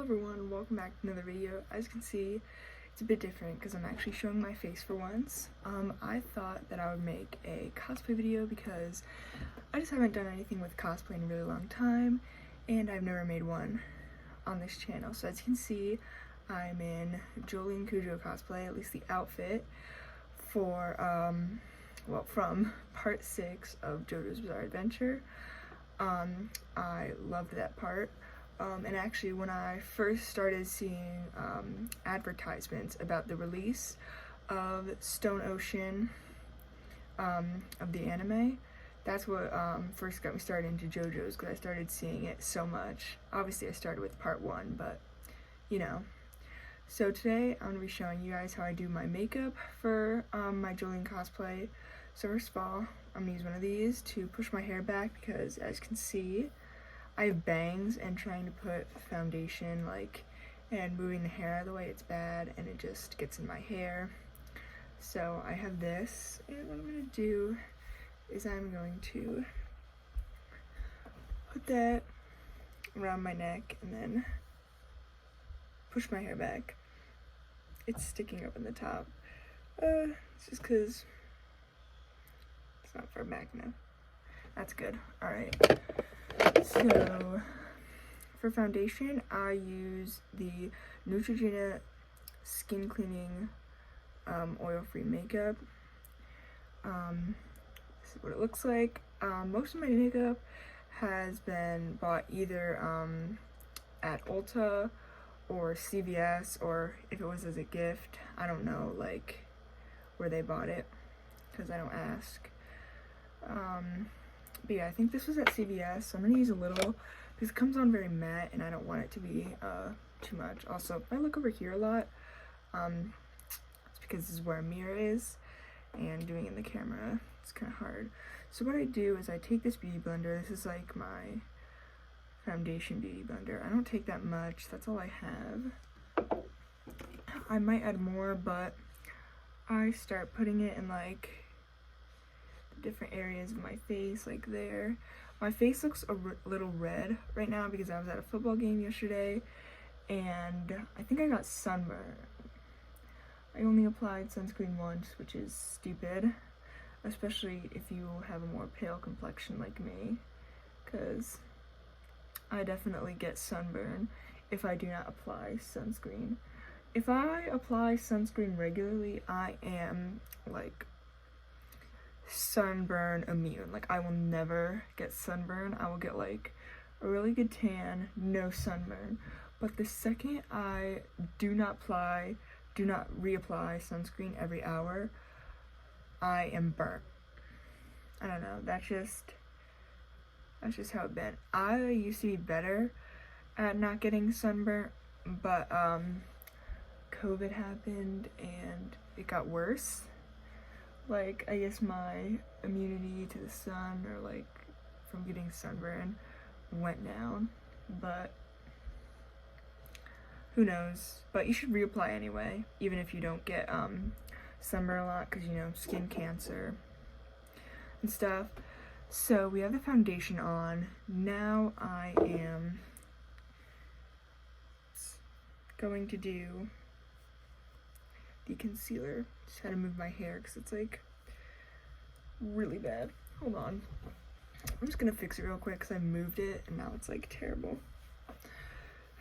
everyone, welcome back to another video. As you can see, it's a bit different because I'm actually showing my face for once. I thought that I would make a cosplay video because I just haven't done anything with cosplay in a really long time, and I've never made one on this channel. So as you can see, I'm in Jolyne Kujo cosplay, at least the outfit, for, from part 6 of JoJo's Bizarre Adventure. I loved that part. And actually, when I first started seeing advertisements about the release of Stone Ocean, of the anime, that's what first got me started into JoJo's, because I started seeing it so much. Obviously, I started with part 1, but, you know. So today, I'm going to be showing you guys how I do my makeup for my Jolyne cosplay. So first of all, I'm going to use one of these to push my hair back, because as you can see, I have bangs, and trying to put foundation and moving the hair out of the way, it's bad and it just gets in my hair. So I have this, and what I'm going to do is I'm going to put that around my neck and then push my hair back. It's sticking up in the top. It's just because it's not far back enough. That's good. Alright. So, for foundation, I use the Neutrogena Skin Cleaning Oil-Free Makeup. This is what it looks like. Most of my makeup has been bought either at Ulta or CVS, or if it was as a gift, I don't know, where they bought it, because I don't ask. But yeah, I think this was at CVS, so I'm going to use a little, because it comes on very matte, and I don't want it to be too much. Also, if I look over here a lot, it's because this is where a mirror is, and doing it in the camera, it's kind of hard. So what I do is I take this beauty blender. This is like my foundation beauty blender. I don't take that much, that's all I have. I might add more, but I start putting it in different areas of my face, like there. My face looks a little red right now because I was at a football game yesterday and I think I got sunburn. I only applied sunscreen once, which is stupid, especially if you have a more pale complexion like me, because I definitely get sunburn if I do not apply sunscreen. If I apply sunscreen regularly, I am sunburn immune. I will never get sunburn. I will get a really good tan, no sunburn. But the second I do not reapply sunscreen every hour, I am burnt. I don't know, that's just how it's been. I used to be better at not getting sunburnt, but COVID happened and it got worse. I guess my immunity to the sun, or from getting sunburn, went down, but who knows. But you should reapply anyway, even if you don't get sunburn a lot, because skin cancer and stuff. So we have the foundation on. Now I am going to do the concealer. Just had to move my hair because it's really bad. Hold on. I'm just gonna fix it real quick because I moved it and now it's terrible.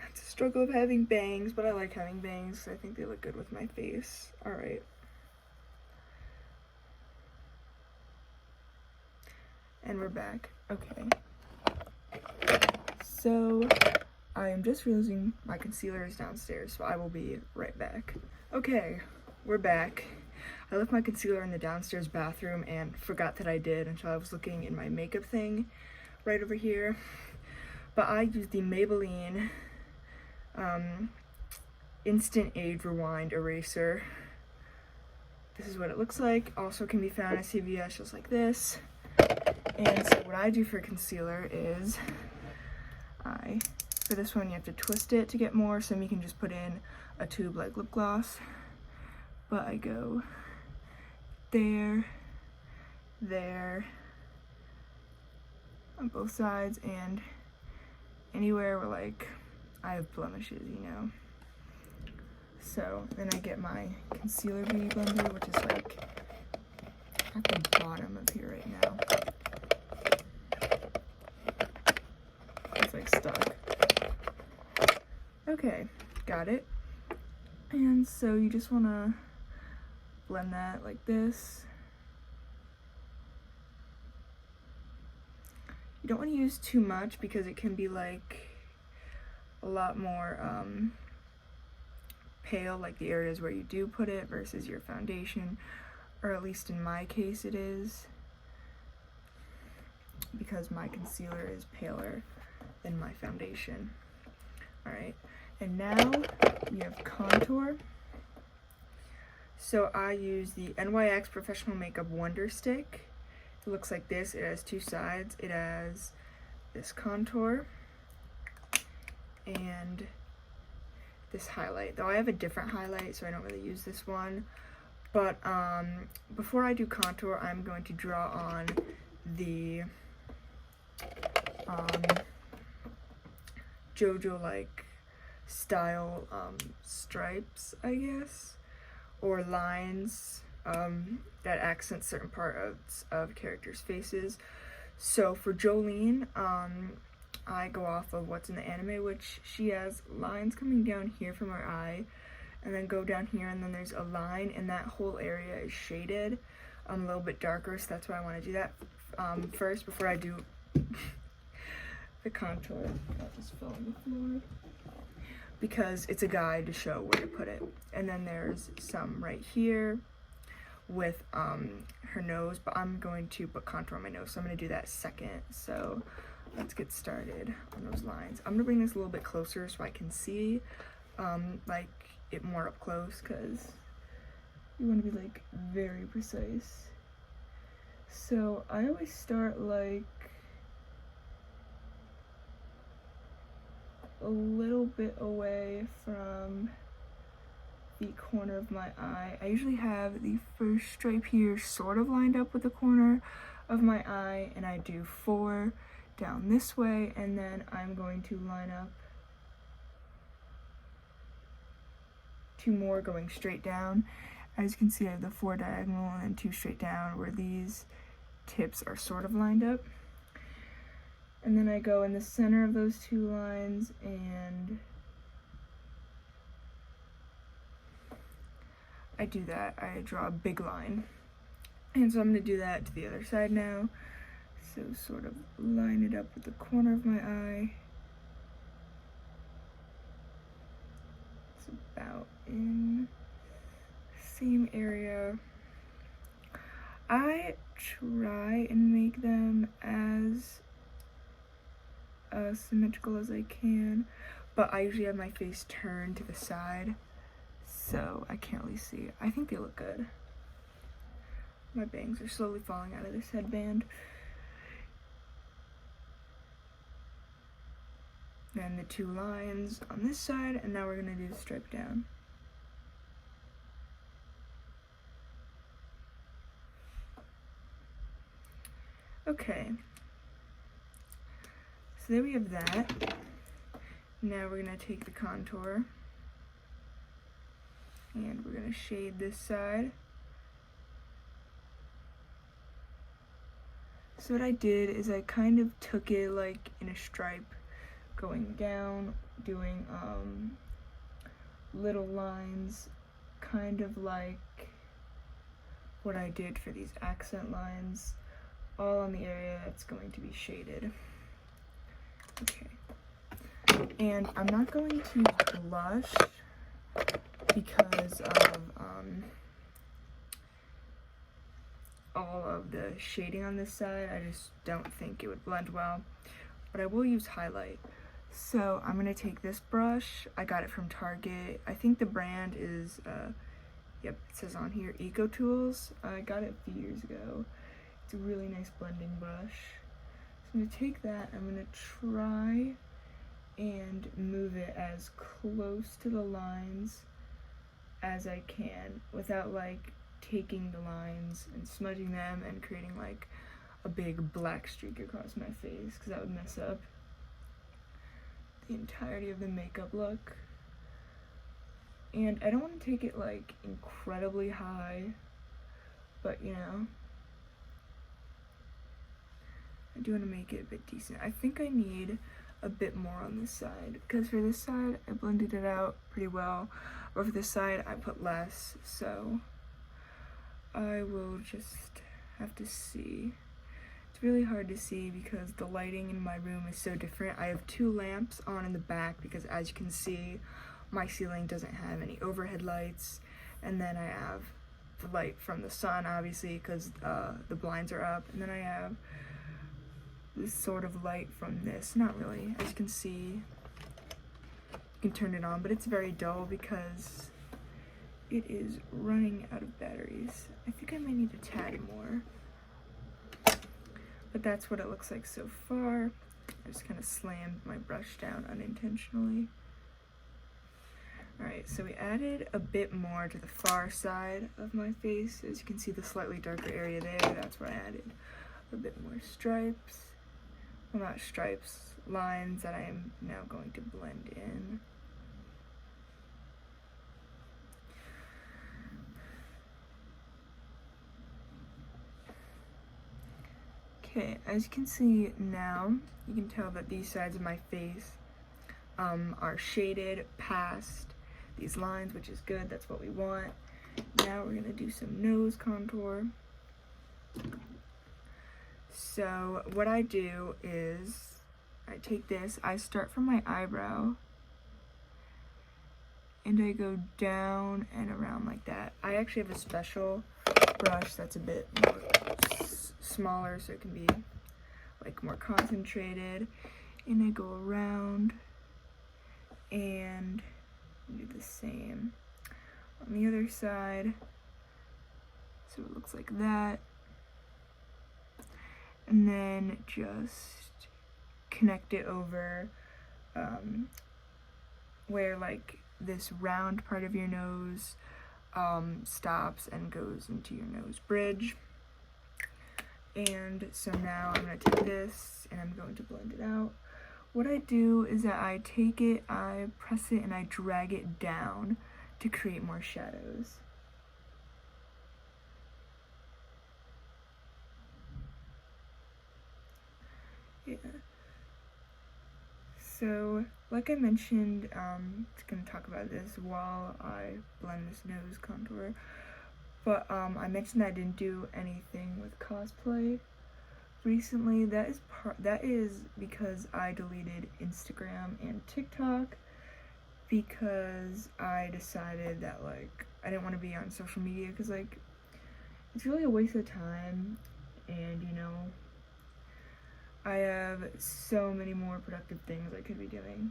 It's a struggle of having bangs, but I like having bangs because I think they look good with my face. Alright. And we're back. Okay. So I am just realizing my concealer is downstairs, so I will be right back. Okay, we're back. I left my concealer in the downstairs bathroom and forgot that I did until I was looking in my makeup thing right over here. But I used the Maybelline Instant Age Rewind Eraser. This is what it looks like. Also can be found at CVS just like this. And so what I do for concealer is for this one you have to twist it to get more. Some you can just put in a tube like lip gloss. But I go there, on both sides, and anywhere where I have blemishes, you know. So then I get my concealer beauty blender, which is like at the bottom of here right now. It's like stuck. Okay, got it. And so you just want to blend that like this. You don't want to use too much because it can be like a lot more pale, like the areas where you do put it versus your foundation, or at least in my case it is, because my concealer is paler than my foundation. Alright, and now you have contour. So I use the NYX Professional Makeup Wonder Stick. It looks like this. It has two sides. It has this contour and this highlight, though I have a different highlight, so I don't really use this one. But before I do contour, I'm going to draw on the JoJo like style stripes, I guess, or lines that accent certain parts of characters' faces. So for Jolyne, I go off of what's in the anime, which she has lines coming down here from her eye, and then go down here, and then there's a line, and that whole area is shaded a little bit darker, so that's why I want to do that first before I do the contour. That just fell on the floor. Because it's a guide to show where to put it. And then there's some right here with her nose, but I'm going to put contour on my nose, so I'm going to do that second. So let's get started on those lines. I'm going to bring this a little bit closer so I can see like it more up close, because you want to be like very precise. So I always start like a little bit away from the corner of my eye. I usually have the first stripe here sort of lined up with the corner of my eye, and I do 4 down this way, and then I'm going to line up 2 more going straight down. As you can see, I have the 4 diagonal and then 2 straight down where these tips are sort of lined up. And then I go in the center of those 2 lines and I do that. I draw a big line. And so I'm going to do that to the other side now. So sort of line it up with the corner of my eye. It's about in the same area. I try and make them as symmetrical as I can, but I usually have my face turned to the side, so I can't really see. I think they look good. My bangs are slowly falling out of this headband. Then the 2 lines on this side, and now we're gonna do the stripe down. Okay. So there we have that. Now we're going to take the contour and we're going to shade this side. So what I did is I kind of took it like in a stripe going down, doing little lines, kind of like what I did for these accent lines, all on the area that's going to be shaded. Okay, and I'm not going to blush because of all of the shading on this side. I just don't think it would blend well, but I will use highlight. So I'm going to take this brush. I got it from Target. I think the brand is, yep, it says on here, Eco Tools. I got it a few years ago. It's a really nice blending brush. I'm going to take that, I'm going to try and move it as close to the lines as I can without like taking the lines and smudging them and creating like a big black streak across my face, because that would mess up. the entirety of the makeup look. And I don't want to take it like incredibly high, but you know, I do want to make it a bit decent. I think I need a bit more on this side, because for this side I blended it out pretty well, but for this side I put less, so I will just have to see. It's really hard to see because the lighting in my room is so different. I have 2 lamps on in the back because, as you can see, my ceiling doesn't have any overhead lights, and then I have the light from the sun, obviously, because the blinds are up, and then I have this sort of light from this. Not really, as you can see, you can turn it on, but it's very dull because it is running out of batteries. I think I might need a tad more, but that's what it looks like so far. I just kind of slammed my brush down unintentionally. Alright, so we added a bit more to the far side of my face. As you can see, the slightly darker area there, that's where I added a bit more stripes. Well, not stripes, lines that I am now going to blend in. Okay, as you can see now, you can tell that these sides of my face are shaded past these lines, which is good. That's what we want. Now we're gonna do some nose contour. So what I do is I take this, I start from my eyebrow and I go down and around like that. I actually have a special brush that's a bit more smaller, so it can be like more concentrated, and I go around and do the same on the other side, so it looks like that, and then just connect it over where like this round part of your nose stops and goes into your nose bridge. And so now I'm going to take this and I'm going to blend it out. What I do is that I take it, I press it, and I drag it down to create more shadows. Yeah. So, like I mentioned, I'm just going to talk about this while I blend this nose contour. But I mentioned I didn't do anything with cosplay recently. That is because I deleted Instagram and TikTok because I decided that like I didn't want to be on social media because like it's really a waste of time, and you know, I have so many more productive things I could be doing.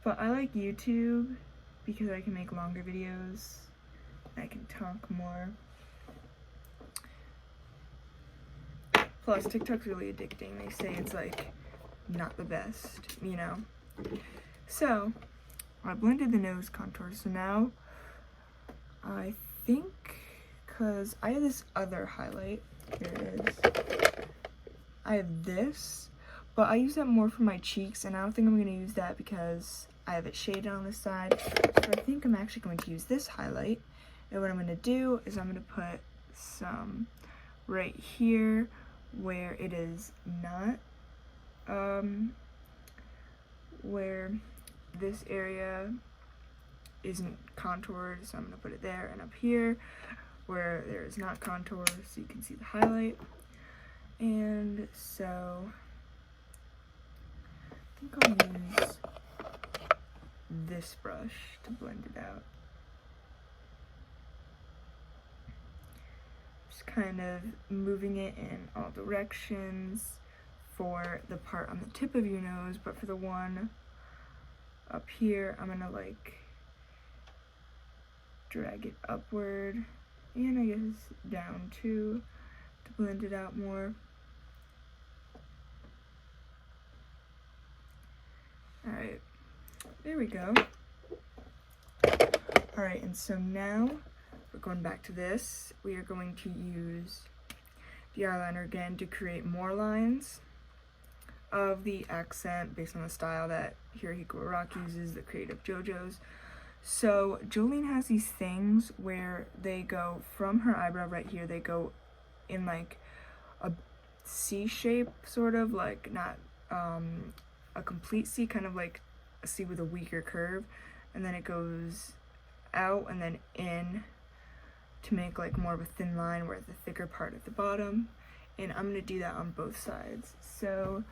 But I like YouTube because I can make longer videos. I can talk more. Plus, TikTok's really addicting. They say it's like not the best, you know. So, I blended the nose contour. So now, I think, because I have this other highlight. Here it is. I have this, but I use that more for my cheeks, and I don't think I'm going to use that because I have it shaded on this side. So I think I'm actually going to use this highlight. And what I'm going to do is I'm going to put some right here where it is not, where this area isn't contoured, so I'm going to put it there, and up here where there is not contour, so you can see the highlight. And so I think I'll use this brush to blend it out. Kind of moving it in all directions for the part on the tip of your nose, but for the one up here, I'm gonna like drag it upward and I guess down too to blend it out more. Alright, there we go. Alright, and so now we're going back to this. We are going to use the eyeliner again to create more lines of the accent based on the style that Hirohiko Araki uses, the creative JoJo's. So Jolyne has these things where they go from her eyebrow right here, they go in like a C shape, sort of like not a complete C, kind of like a C with a weaker curve, and then it goes out and then in to make like more of a thin line where the thicker part at the bottom. And I'm gonna do that on both sides. So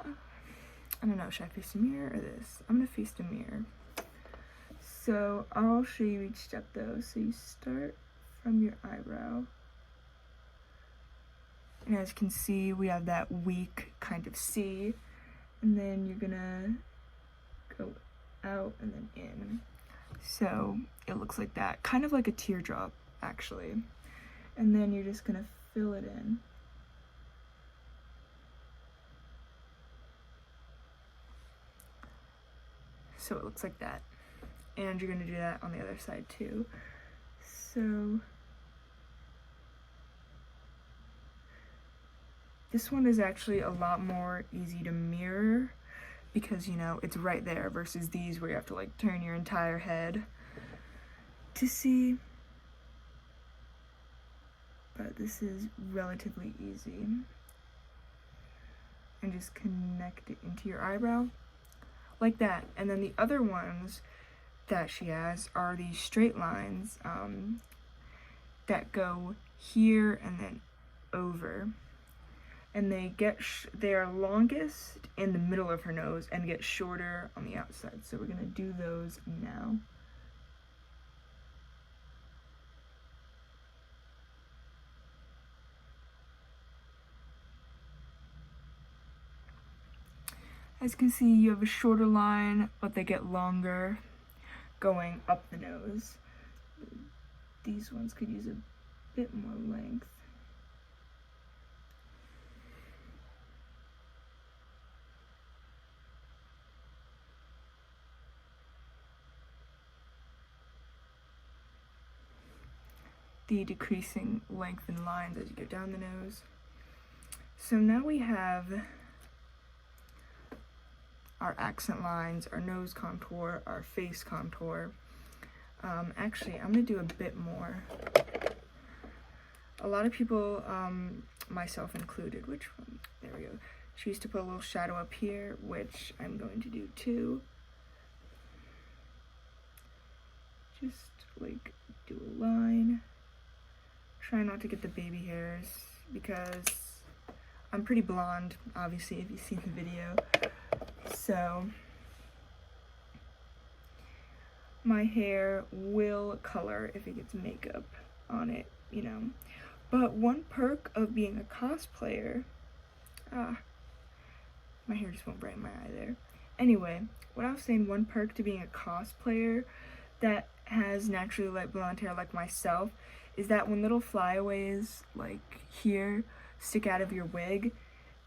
I don't know, should I face the mirror or this? I'm gonna face the mirror. So I'll show you each step though. So you start from your eyebrow, and as you can see, we have that weak kind of C, and then you're gonna go out and then in. So it looks like that, kind of like a teardrop actually. And then you're just gonna fill it in. So it looks like that. And you're gonna do that on the other side too. So this one is actually a lot more easy to mirror because, you know, it's right there versus these where you have to like turn your entire head to see. But this is relatively easy. And just connect it into your eyebrow like that. And then the other ones that she has are these straight lines that go here and then over. And they are longest in the middle of her nose and get shorter on the outside. So we're gonna do those now. As you can see, you have a shorter line, but they get longer going up the nose. These ones could use a bit more length. The decreasing length in lines as you go down the nose. So now we have our accent lines, our nose contour, our face contour. Actually, I'm gonna do a bit more. A lot of people, myself included, which one? There we go. Choose to put a little shadow up here, which I'm going to do too. Just like do a line. Try not to get the baby hairs because I'm pretty blonde, obviously, if you've seen the video. So my hair will color if it gets makeup on it, you know. But one perk of being a cosplayer, my hair just won't brighten my eye there. Anyway, what I was saying, one perk to being a cosplayer that has naturally light blonde hair like myself is that when little flyaways like here stick out of your wig,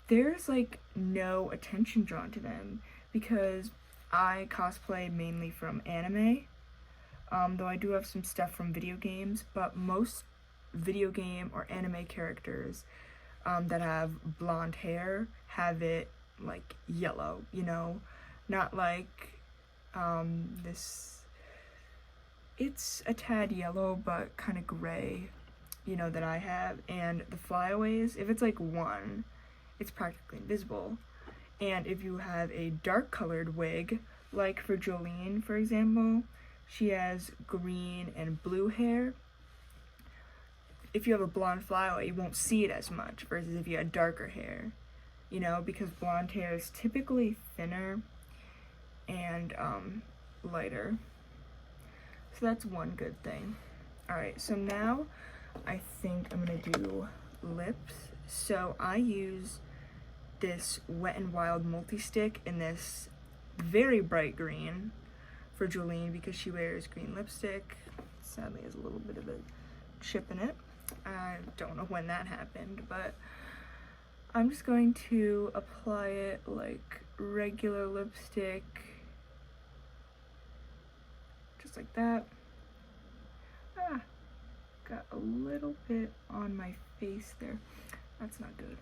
there's like no attention drawn to them because I cosplay mainly from anime, though I do have some stuff from video games, but most video game or anime characters that have blonde hair have it like yellow, you know, not like this. It's a tad yellow, but kind of gray, you know, that I have. And the flyaways, if it's like one, it's practically invisible. And if you have a dark colored wig, like for Jolyne, for example, she has green and blue hair. If you have a blonde flyaway, you won't see it as much versus if you had darker hair, you know, because blonde hair is typically thinner and lighter. So that's one good thing. Alright, so now I think I'm gonna do lips. So I use this Wet n Wild multi-stick in this very bright green for Jolyne because she wears green lipstick. Sadly, has a little bit of a chip in it. I don't know when that happened, but I'm just going to apply it like regular lipstick. Just like that. Got a little bit on my face there. That's not good.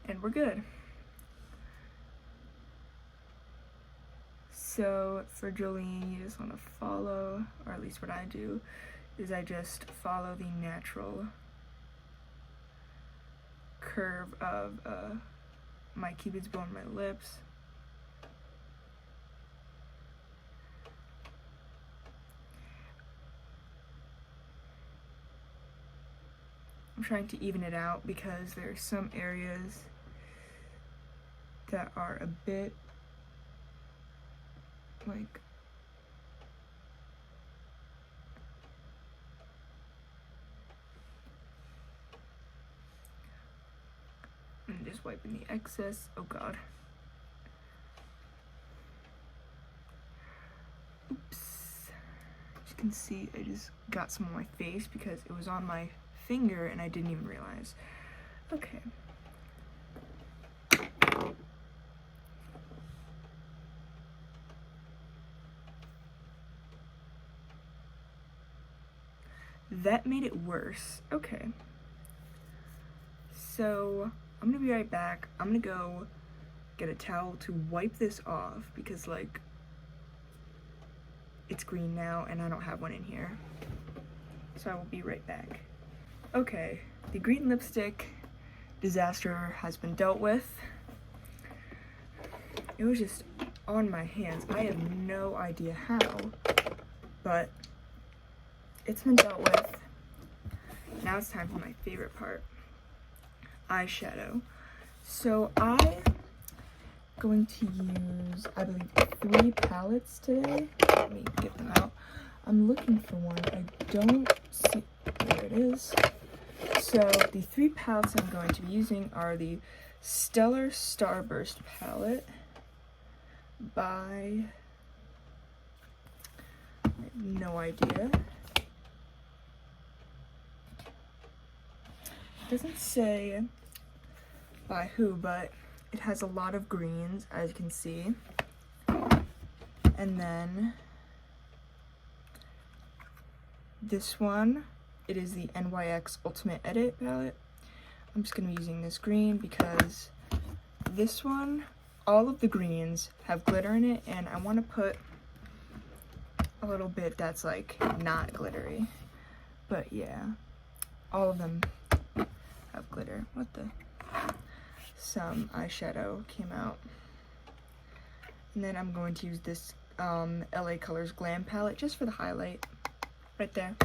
and we're good. So for Jolyne, you just want to follow, or at least what I do, is I just follow the natural curve of my cupid's bow on my lips. I'm trying to even it out because there are some areas that are a bit like I'm just wiping the excess. Oh god. Oops. As you can see, I just got some on my face because it was on my finger and I didn't even realize. Okay. That made it worse. Okay. So, I'm gonna be right back. I'm gonna go get a towel to wipe this off because, like, it's green now and I don't have one in here. So I will be right back. Okay, the green lipstick disaster has been dealt with. It was just on my hands. I have no idea how, but it's been dealt with. Now it's time for my favorite part, eyeshadow. So I'm going to use, I believe, 3 palettes today. Let me get them out. I'm looking for one. I don't see, there it is. So the 3 palettes I'm going to be using are the Stellar Starburst palette by, I have no idea. It doesn't say by who, but it has a lot of greens, as you can see. And then this one, it is the NYX Ultimate Edit palette. I'm just gonna be using this green because this one, all of the greens have glitter in it, and I want to put a little bit that's like not glittery. But yeah, all of them have glitter. What the? Some eyeshadow came out. And then I'm going to use this LA Colors Glam palette just for the highlight. Right there.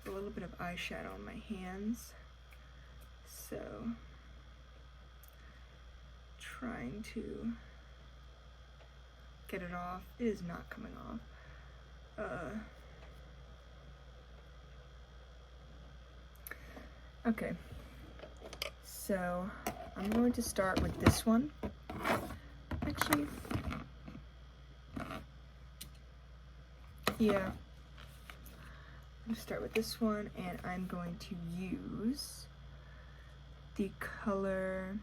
A little bit of eyeshadow on my hands. So, trying to get it off. It is not coming off. Okay. So, I'm going to start with this one. Actually, yeah. I'm going to start with this one, and I'm going to use the color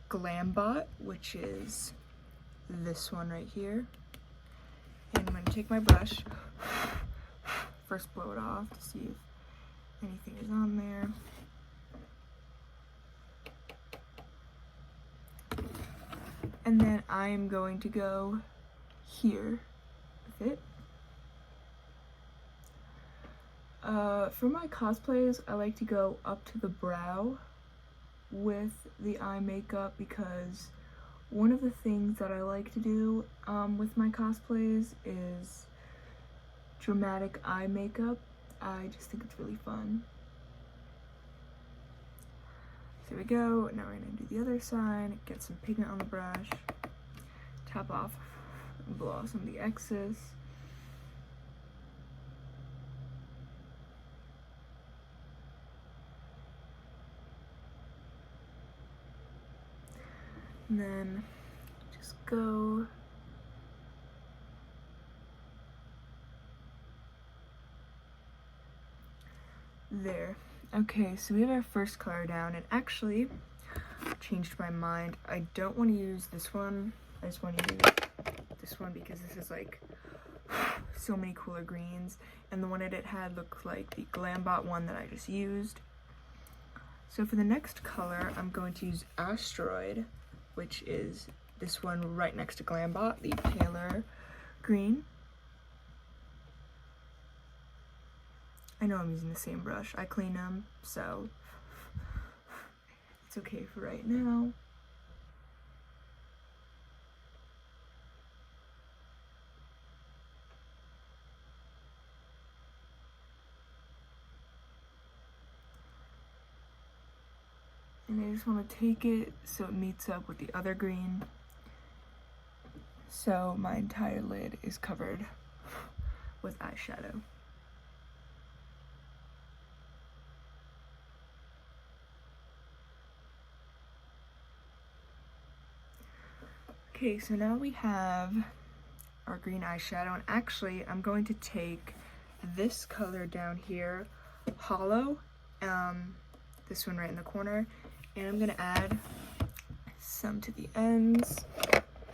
Glambot, which is this one right here. And I'm going to take my brush, first blow it off to see if anything is on there. And then I am going to go here with it. For my cosplays, I like to go up to the brow with the eye makeup because one of the things that I like to do with my cosplays is dramatic eye makeup. I just think it's really fun. So here we go. Now we're going to do the other side, get some pigment on the brush, tap off and blow off some of the excess. And then just go there. Okay, so we have our first color down, and actually changed my mind. I don't want to use this one. I just want to use this one because this is like so many cooler greens, and the one I did had looked like the Glambot one that I just used. So for the next color, I'm going to use Asteroid, which is this one right next to Glambot, the paler green. I know I'm using the same brush. I clean them, so it's okay for right now. And I just want to take it so it meets up with the other green. So my entire lid is covered with eyeshadow. Okay, so now we have our green eyeshadow, and actually I'm going to take this color down here, Hollow, this one right in the corner, and I'm gonna add some to the ends.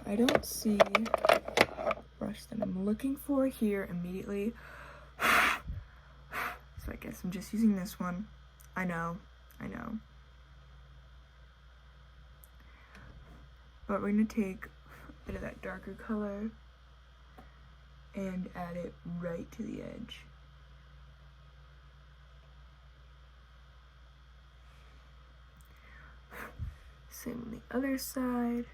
I don't see the brush that I'm looking for here immediately, so I guess I'm just using this one. I know. But we're gonna take a bit of that darker color and add it right to the edge. Same on the other side.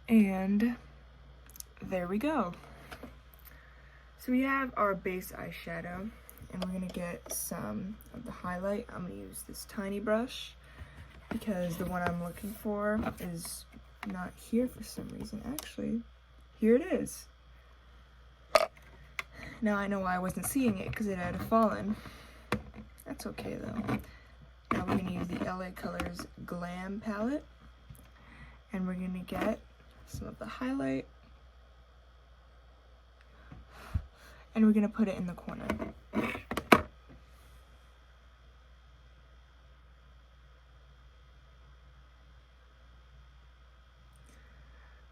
And there we go. So we have our base eyeshadow, and we're gonna get some of the highlight. I'm gonna use this tiny brush because the one I'm looking for is not here for some reason. Actually, here it is. Now I know why I wasn't seeing it, because it had fallen. That's okay though. Now we're gonna use the LA Colors Glam palette, and we're gonna get some of the highlight, and we're gonna put it in the corner.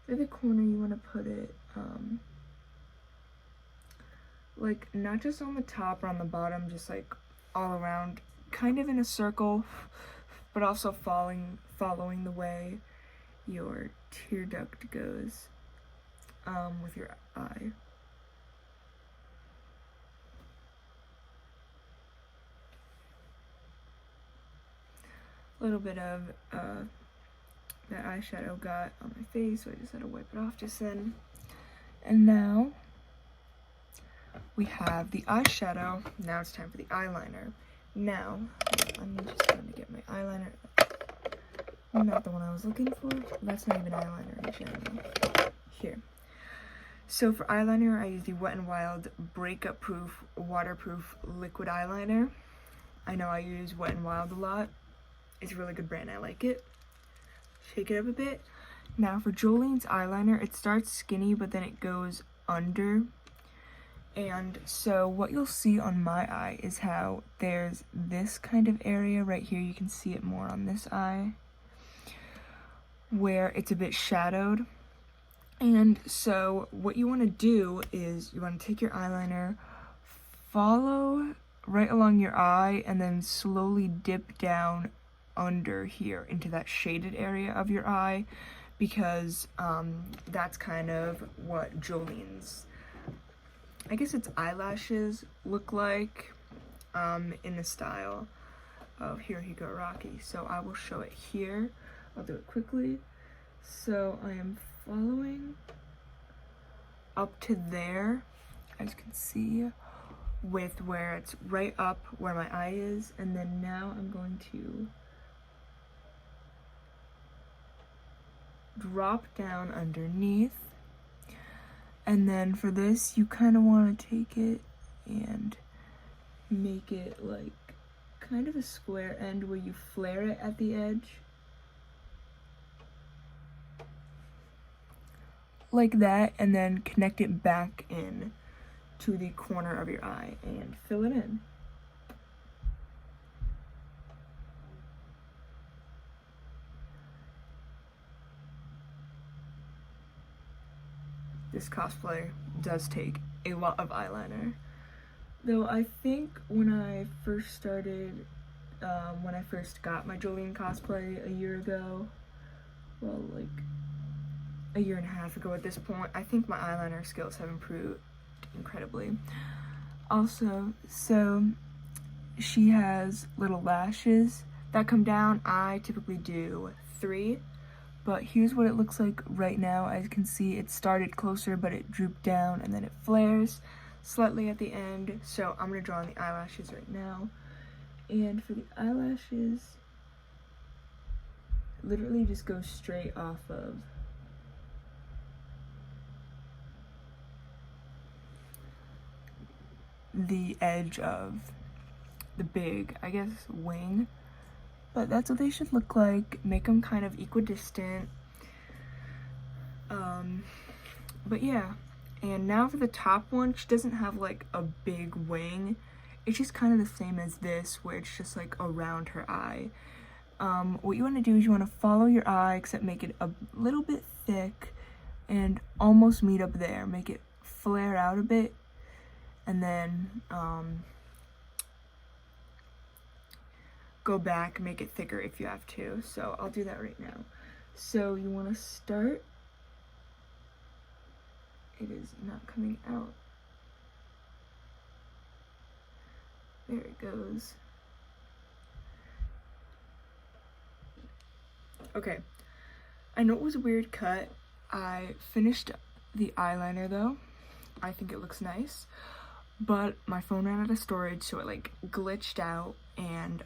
For the corner, you want to put it like not just on the top or on the bottom, just like all around, kind of in a circle, but also following the way your tear duct goes with your eye. A little bit of that eyeshadow got on my face, so I just had to wipe it off just then. And now we have the eyeshadow. Now it's time for the eyeliner. Now I'm just going to get my eyeliner. Not the one I was looking for. That's not even eyeliner in general. Here. So for eyeliner, I use the Wet n Wild Breakup Proof Waterproof Liquid Eyeliner. I know I use Wet n Wild a lot. It's a really good brand. I like it. Shake it up a bit. Now for Jolyne's eyeliner, it starts skinny, but then it goes under. And so what you'll see on my eye is how there's this kind of area right here. You can see it more on this eye, where it's a bit shadowed. And so what you want to do is you want to take your eyeliner, follow right along your eye, and then slowly dip down under here into that shaded area of your eye, because that's kind of what Jolyne's, I guess it's eyelashes look like in the style of Here You Go Rocky. So I will show it here. I'll do it quickly. So I am following up to there, as you can see, with where it's right up where my eye is, and then now I'm going to drop down underneath. And then for this, you kind of want to take it and make it like kind of a square end where you flare it at the edge. Like that, and then connect it back in to the corner of your eye and fill it in. This cosplay does take a lot of eyeliner. Though I think when I first started, when I first got my Jolyne cosplay a year ago, well, like a year and a half ago at this point, I think my eyeliner skills have improved incredibly. Also, so she has little lashes that come down. I typically do 3, but here's what it looks like right now. As you can see, it started closer, but it drooped down and then it flares slightly at the end. So I'm gonna draw on the eyelashes right now. And for the eyelashes, literally just go straight off of the edge of the big, I guess, wing. But that's what they should look like. Make them kind of equidistant. But yeah. And now for the top one, she doesn't have like a big wing. It's just kind of the same as this, where it's just like around her eye. What you want to do is you want to follow your eye, except make it a little bit thick and almost meet up there. Make it flare out a bit, and then go back, make it thicker if you have to. So I'll do that right now. So you want to start. It is not coming out. There it goes. Okay, I know it was a weird cut. I finished the eyeliner though. I think it looks nice, but my phone ran out of storage, so it like glitched out and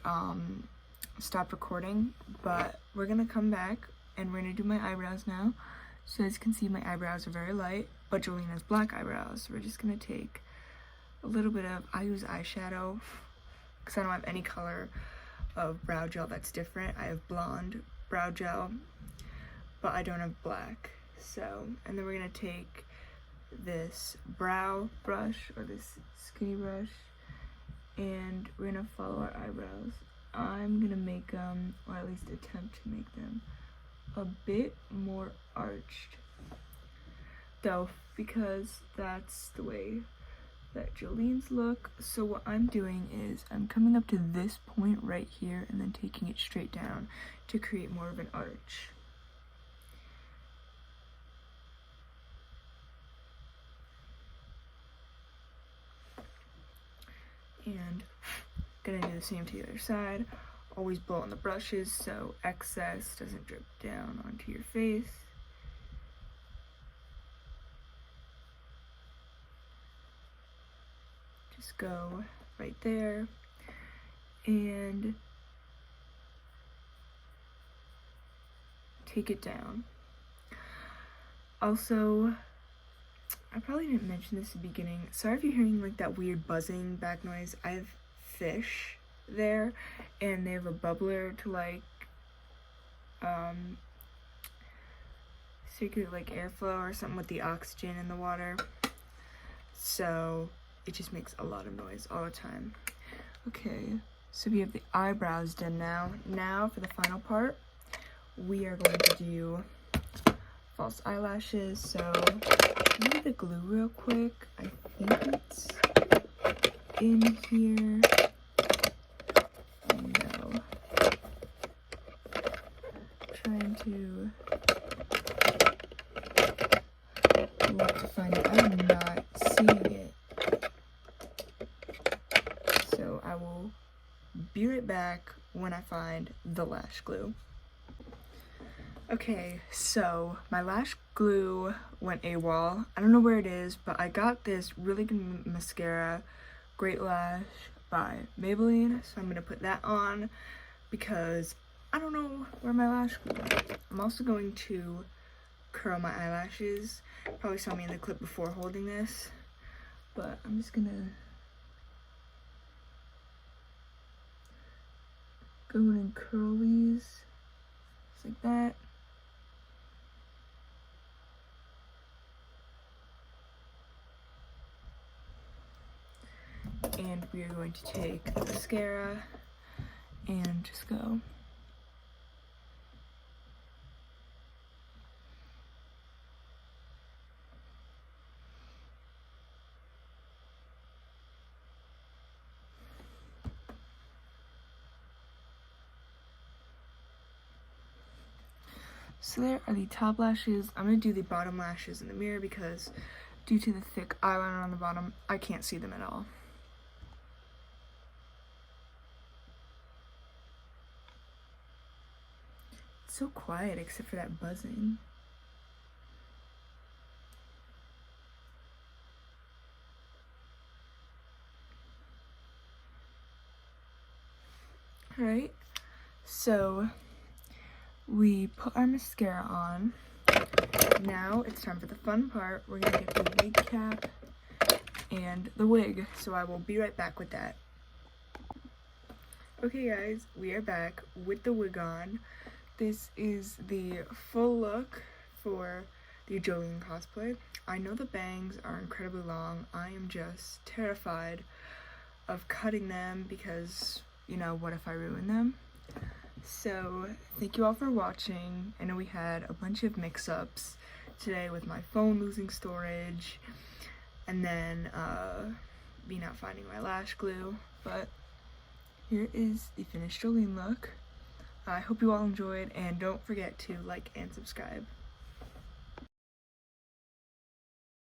stopped recording. But we're gonna come back and we're gonna do my eyebrows now. So as you can see, my eyebrows are very light, but Jolyne has black eyebrows. So we're just gonna take a little bit of, I use eyeshadow because I don't have any color of brow gel that's different. I have blonde brow gel, but I don't have black. So, and then we're gonna take this brow brush, or this skinny brush, and we're gonna follow our eyebrows. I'm gonna make them, or at least attempt to make them, a bit more arched, though, because that's the way that Jolyne's look. So what I'm doing is I'm coming up to this point right here and then taking it straight down to create more of an arch. And gonna do the same to the other side. Always blow on the brushes so excess doesn't drip down onto your face. Just go right there and take it down. Also, I probably didn't mention this at the beginning. Sorry if you're hearing like that weird buzzing back noise. I have fish there and they have a bubbler to like circulate like airflow or something with the oxygen in the water. So it just makes a lot of noise all the time. Okay, so we have the eyebrows done now. Now for the final part, we are going to do false eyelashes. So let me get the glue real quick. I think it's in here. No. Trying to look to find it. I'm not seeing it. So I will be right back when I find the lash glue. Okay, so my lash glue went AWOL. I don't know where it is, but I got this really good mascara, Great Lash by Maybelline. So I'm gonna put that on because I don't know where my lash glue went. I'm also going to curl my eyelashes. Probably saw me in the clip before holding this, but I'm just gonna go in and curl these just like that. and we are going to take mascara and just go. So there are the top lashes. I'm going to do the bottom lashes in the mirror because due to the thick eyeliner on the bottom, I can't see them at all. It's so quiet except for that buzzing. Alright, so we put our mascara on. Now it's time for the fun part. We're gonna get the wig cap and the wig, so I will be right back with that. Okay guys, we are back with the wig on. This is the full look for the Jolyne cosplay. I know the bangs are incredibly long. I am just terrified of cutting them because, you know, what if I ruin them? So, thank you all for watching. I know we had a bunch of mix-ups today with my phone losing storage, and then me not finding my lash glue, but here is the finished Jolyne look. I hope you all enjoyed, and don't forget to like and subscribe.